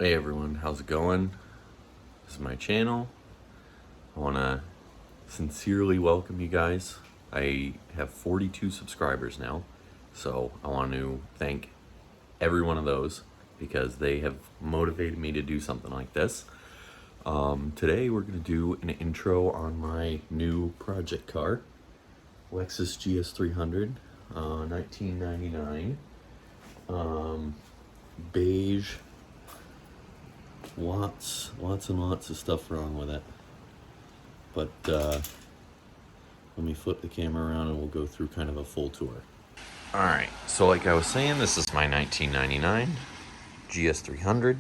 Hey everyone, how's it going? This is my channel. I want to sincerely welcome you guys. I have 42 subscribers now, so I want to thank every one of those because they have motivated me to do something like this. Today we're going to do an intro on my new project car, Lexus GS300, 1999, beige. Lots and lots of stuff wrong with it, but let me flip the camera around and we'll go through kind of a full tour. Alright, so like I was saying, this is my 1999 GS300.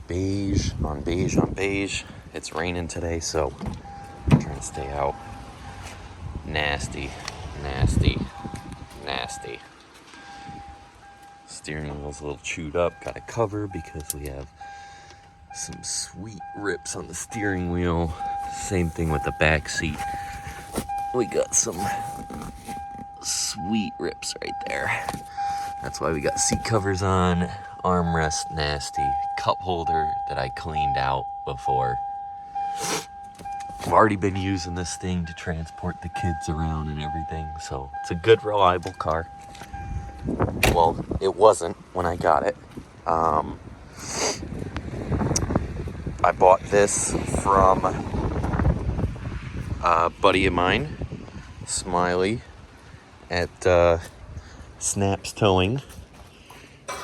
Beige on beige on beige. It's raining today, so I'm trying to stay out. Nasty. Steering wheel's a little chewed up. Got a cover because we have some sweet rips on the steering wheel. Same thing with the back seat. We got some sweet rips right there. That's why we got seat covers on. Armrest nasty. Cup holder that I cleaned out before. I've already been using this thing to transport the kids around and everything, so it's a good, reliable car. Well, it wasn't when I got it. I bought this from a buddy of mine, Smiley, at Snaps Towing,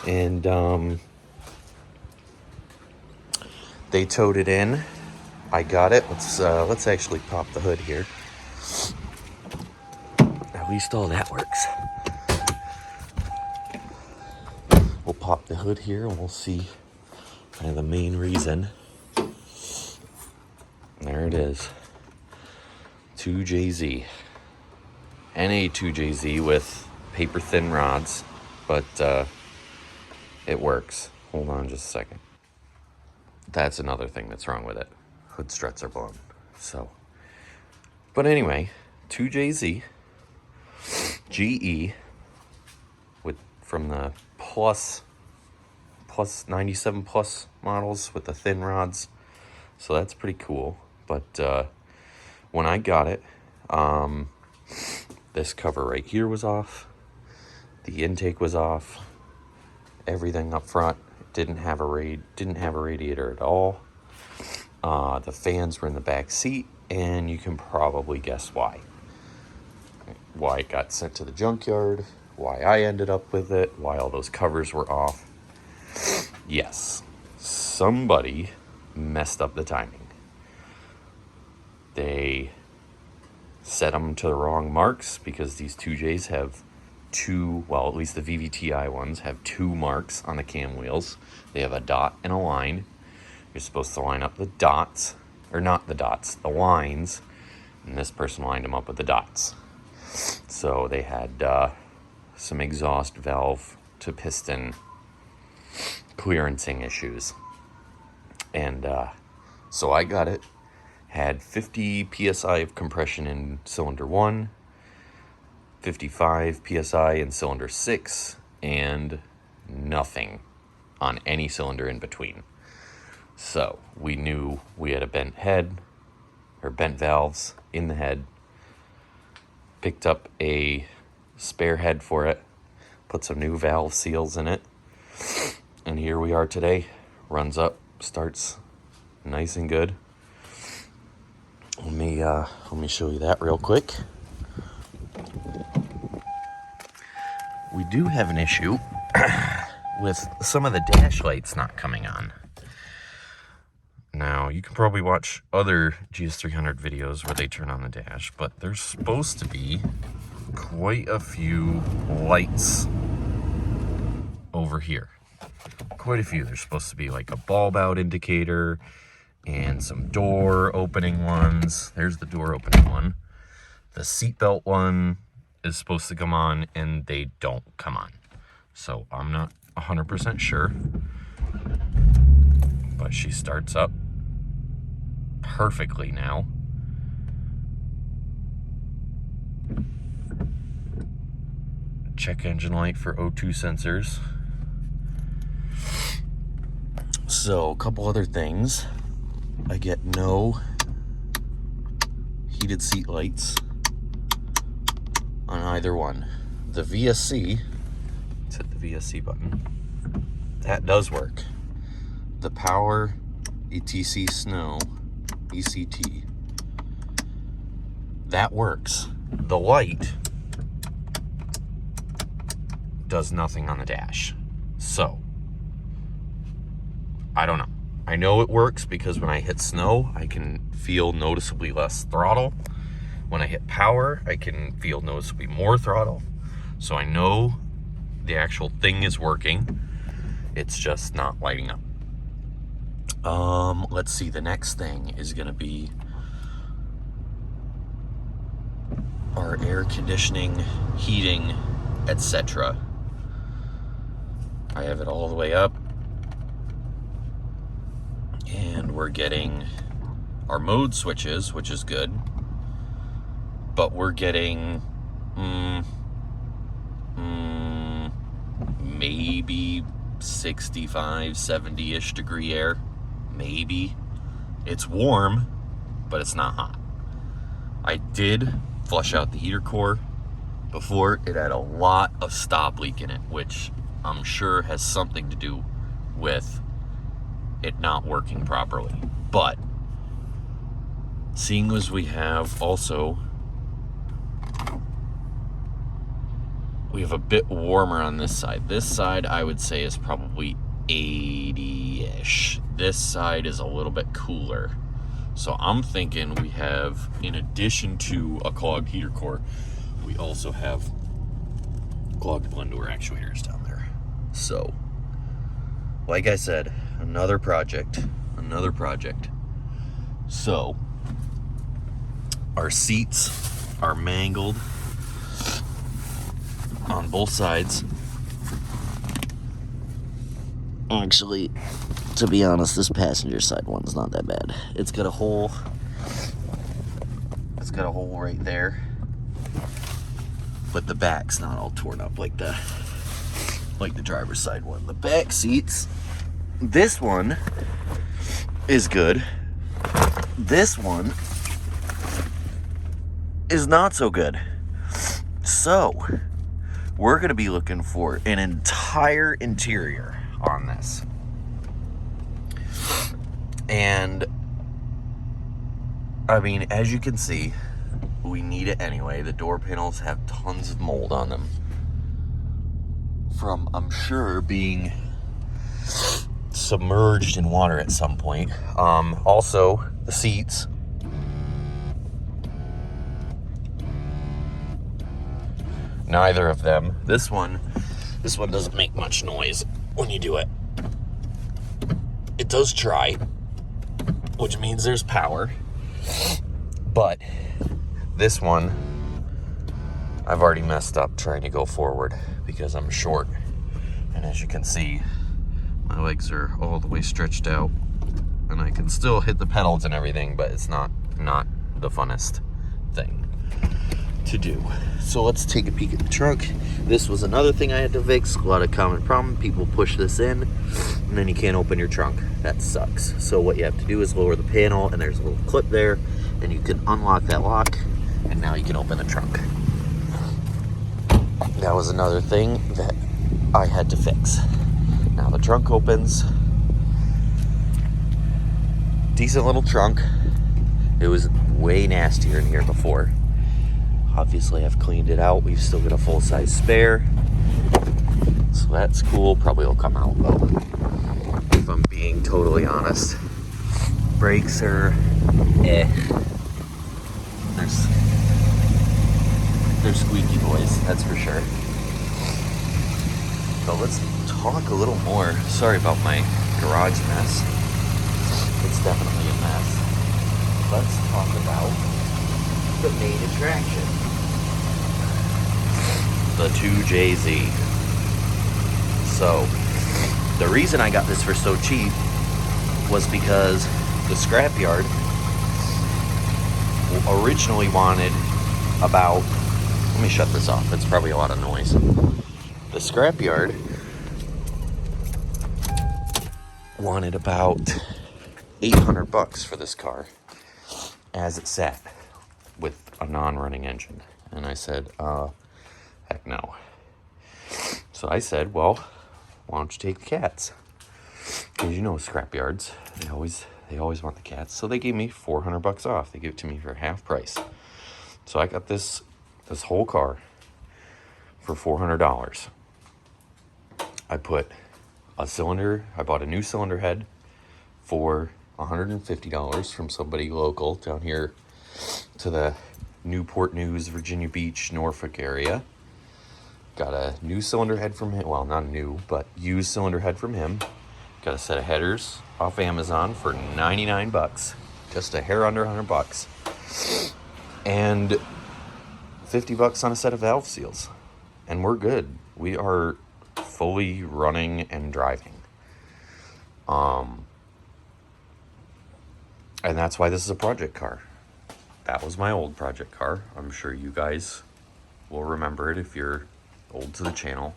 and they towed it in. I got it. Let's actually pop the hood here. At least all that works. We'll pop the hood here and we'll see kind of the main reason. There it is. 2JZ. NA 2JZ with paper thin rods, but it works. Hold on just a second. That's another thing that's wrong with it. Hood struts are blown. So, but anyway, 2JZ GE from the plus 97 plus models with the thin rods. So that's pretty cool. But when I got it, this cover right here was off. The intake was off. Everything up front didn't have a radiator at all. The fans were in the back seat, and you can probably guess why. Why it got sent to the junkyard, why I ended up with it, why all those covers were off. Yes, somebody messed up the timing. They set them to the wrong marks because these 2Js have two, well, at least the VVTi ones have two marks on the cam wheels. They have a dot and a line. You're supposed to line up the dots, or not the dots, the lines, and this person lined them up with the dots. So they had some exhaust valve to piston clearancing issues. And so I got it. Had 50 psi of compression in cylinder 1, 55 psi in cylinder 6, and nothing on any cylinder in between. So we knew we had a bent head, or bent valves in the head. Picked up a spare head for it, put some new valve seals in it, and here we are today. Runs up, starts nice and good. Let me show you that real quick. We do have an issue with some of the dash lights not coming on. Now, you can probably watch other GS300 videos where they turn on the dash, but there's supposed to be quite a few lights over here. Quite a few. There's supposed to be like a bulb out indicator and some door opening ones. There's the door opening one. The seatbelt one is supposed to come on, and they don't come on. So I'm not 100% sure, but she starts up perfectly now. Check engine light for O2 sensors. So, a couple other things. I get no heated seat lights on either one. The VSC, let's hit the VSC button. That does work. The power ETC snow, ECT, that works. The light does nothing on the dash. So, I don't know. I know it works because when I hit snow, I can feel noticeably less throttle. When I hit power, I can feel noticeably more throttle. So I know the actual thing is working. It's just not lighting up. Let's see. The next thing is going to be our air conditioning, heating, etc. I have it all the way up. And we're getting our mode switches, which is good. But we're getting maybe 65, 70-ish degree air. Maybe. It's warm, but it's not hot. I did flush out the heater core before. It had a lot of stop leak in it, which I'm sure has something to do with it not working properly. But seeing as we have also, we have a bit warmer on this side. This side I would say is probably 80-ish. This side is a little bit cooler. So I'm thinking we have, in addition to a clogged heater core, we also have clogged blend door actuators down there. So, like I said, another project. So, our seats are mangled on both sides. Actually, to be honest, this passenger side one's not that bad. It's got a hole. It's got a hole right there. But the back's not all torn up like the driver's side one. The back seats, this one is good. This one is not so good. So, we're going to be looking for an entire interior on this. And, I mean, as you can see, we need it anyway. The door panels have tons of mold on them. From, I'm sure, being submerged in water at some point. Also, the seats. Neither of them. This one doesn't make much noise when you do it. It does try, which means there's power. But this one, I've already messed up trying to go forward because I'm short. And as you can see, my legs are all the way stretched out. And I can still hit the pedals and everything, but it's not the funnest thing to do. So let's take a peek at the trunk. This was another thing I had to fix. A lot of common problem. People push this in and then you can't open your trunk. That sucks. So what you have to do is lower the panel, and there's a little clip there, and you can unlock that lock, and now you can open the trunk. That was another thing that I had to fix. Now the trunk opens. Decent little trunk. It was way nastier in here before. Obviously I've cleaned it out. We've still got a full-size spare. So that's cool. Probably will come out though, if I'm being totally honest. Brakes are They're squeaky boys, that's for sure. But let's talk a little more. Sorry about my garage mess. It's definitely a mess. Let's talk about the main attraction. The 2JZ. So, the reason I got this for so cheap was because the scrapyard originally wanted about, let me shut this off, it's probably a lot of noise. The scrapyard wanted about $800 for this car as it sat with a non-running engine. And I said, heck no. So I said, well, why don't you take the cats? Because you know scrap yards, they always want the cats. So they gave me $400 off. They gave it to me for half price. So I got this whole car for $400. I put a cylinder, I bought a new cylinder head for $150 from somebody local down here to the Newport News, Virginia Beach, Norfolk area. Got a new cylinder head from him. Well, not new, but used cylinder head from him. Got a set of headers off Amazon for $99. Just a hair under $100. And $50 on a set of valve seals. And we're good. We are fully running and driving. And that's why this is a project car. That was my old project car. I'm sure you guys will remember it if you're old to the channel.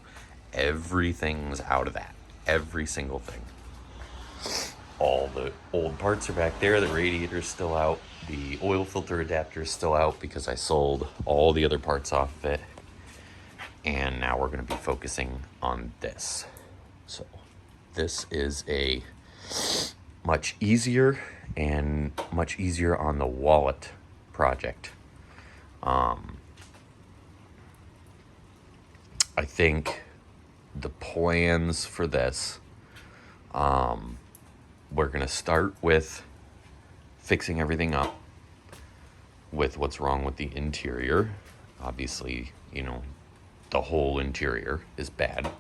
Everything's out of that. Every single thing. All the old parts are back there. The radiator's still out. The oil filter adapter is still out because I sold all the other parts off of it. And now we're going to be focusing on this. So this is a much easier on the wallet project. I think the plans for this, we're going to start with fixing everything up with what's wrong with the interior. Obviously, you know, the whole interior is bad.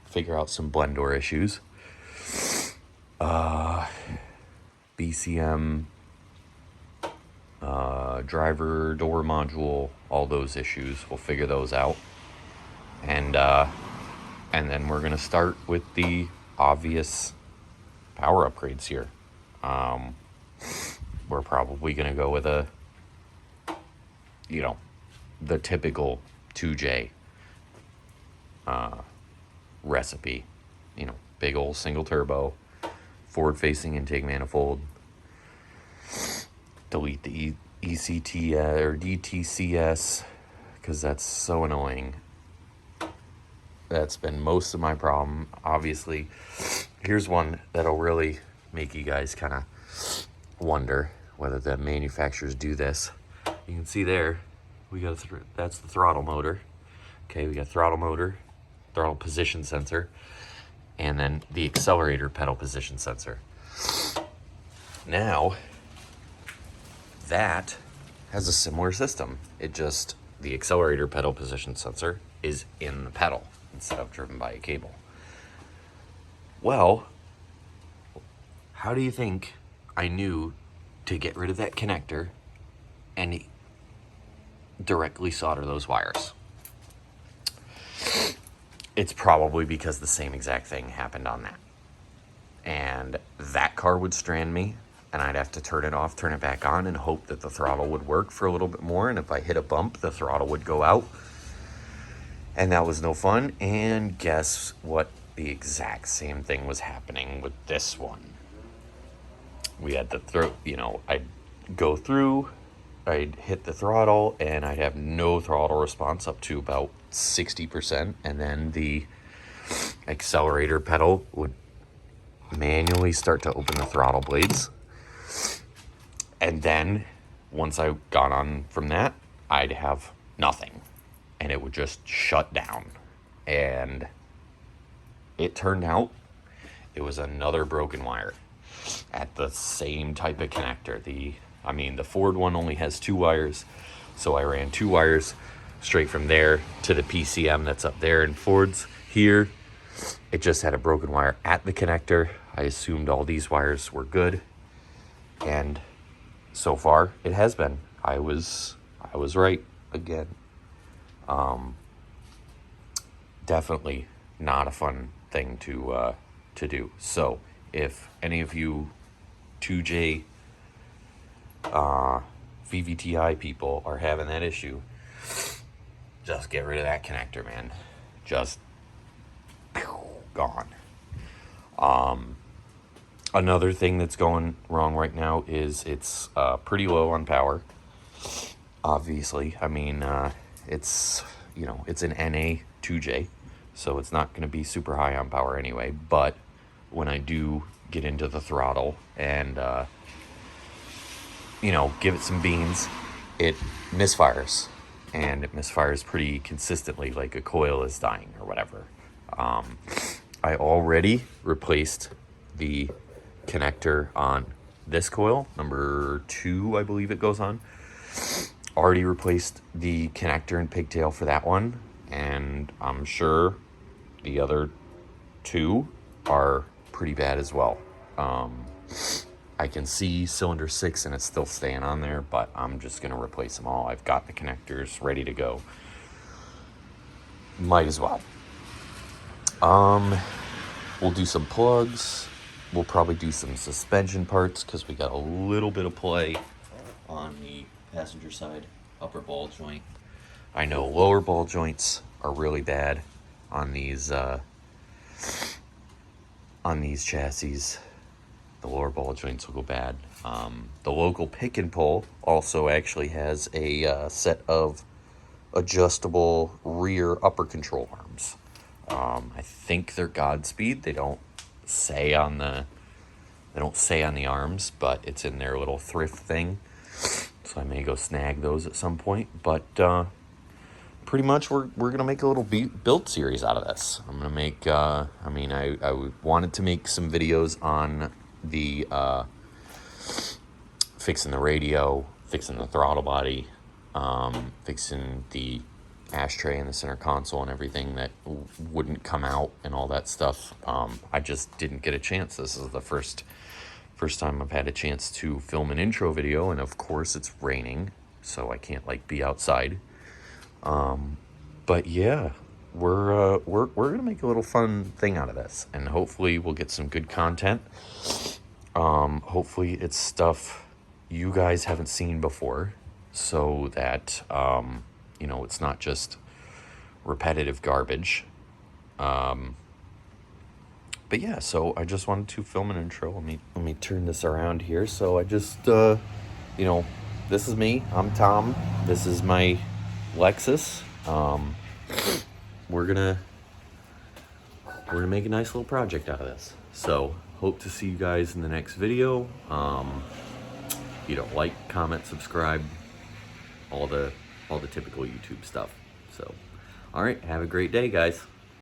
Figure out some blend door issues. BCM, driver door module, all those issues. We'll figure those out. And then we're going to start with the obvious power upgrades here. We're probably going to go with the typical 2J recipe. Big old single turbo, forward-facing intake manifold. Delete the ECT or DTCS because that's so annoying. That's been most of my problem. Obviously, here's one that'll really make you guys kind of wonder whether the manufacturers do this. You can see there, we got that's the throttle motor. Okay, we got throttle motor, throttle position sensor, and then the accelerator pedal position sensor. Now, that has a similar system. The accelerator pedal position sensor is in the pedal instead of driven by a cable. Well, how do you think I knew to get rid of that connector and directly solder those wires? It's probably because the same exact thing happened on that. And that car would strand me, and I'd have to turn it off, turn it back on, and hope that the throttle would work for a little bit more. And if I hit a bump, the throttle would go out. And that was no fun. And guess what? The exact same thing was happening with this one. We had I'd go through, I'd hit the throttle, and I'd have no throttle response up to about 60%. And then the accelerator pedal would manually start to open the throttle blades. And then once I got on from that, I'd have nothing. And it would just shut down. And it turned out it was another broken wire at the same type of connector. The Ford one only has 2 wires. So I ran 2 wires straight from there to the PCM that's up there in Ford's. Here, it just had a broken wire at the connector. I assumed all these wires were good. And so far, it has been. I was right again. Definitely not a fun thing to do. So if any of you 2J VVTi people are having that issue, just get rid of that connector, man. Just gone. Another thing that's going wrong right now is it's pretty low on power. Obviously, I mean, it's, you know, it's an NA 2J, so it's not going to be super high on power anyway. But when I do get into the throttle and, you know, give it some beans, it misfires. And it misfires pretty consistently, like a coil is dying or whatever. I already replaced the connector on this coil, number 2, I believe it goes on. Already replaced the connector and pigtail for that one, and I'm sure the other 2 are pretty bad as well. I can see cylinder 6 and it's still staying on there, but I'm just gonna replace them all. I've got the connectors ready to go. Might as well. We'll do some plugs. We'll probably do some suspension parts because we got a little bit of play on the passenger side upper ball joint. I know lower ball joints are really bad on these chassis. The lower ball joints will go bad. The local pick and pull also actually has a set of adjustable rear upper control arms. I think they're Godspeed. They don't say on the arms, but it's in their little thrift thing. So I may go snag those at some point. But pretty much we're gonna make a little build series out of this. I'm gonna make. I wanted to make some videos on the fixing the radio, fixing the throttle body, fixing the ashtray in the center console and everything that wouldn't come out and all that stuff. I just didn't get a chance. This is the first time I've had a chance to film an intro video, and of course it's raining, so I can't like be outside. But yeah, we're gonna make a little fun thing out of this, and hopefully we'll get some good content. Hopefully it's stuff you guys haven't seen before, so that you know, it's not just repetitive garbage. But yeah, so I just wanted to film an intro. Let me turn this around here. So I just, you know, this is me. I'm Tom. This is my Lexus. We're gonna make a nice little project out of this. So hope to see you guys in the next video. If you don't like, comment, subscribe, all the typical YouTube stuff. So, all right, have a great day, guys.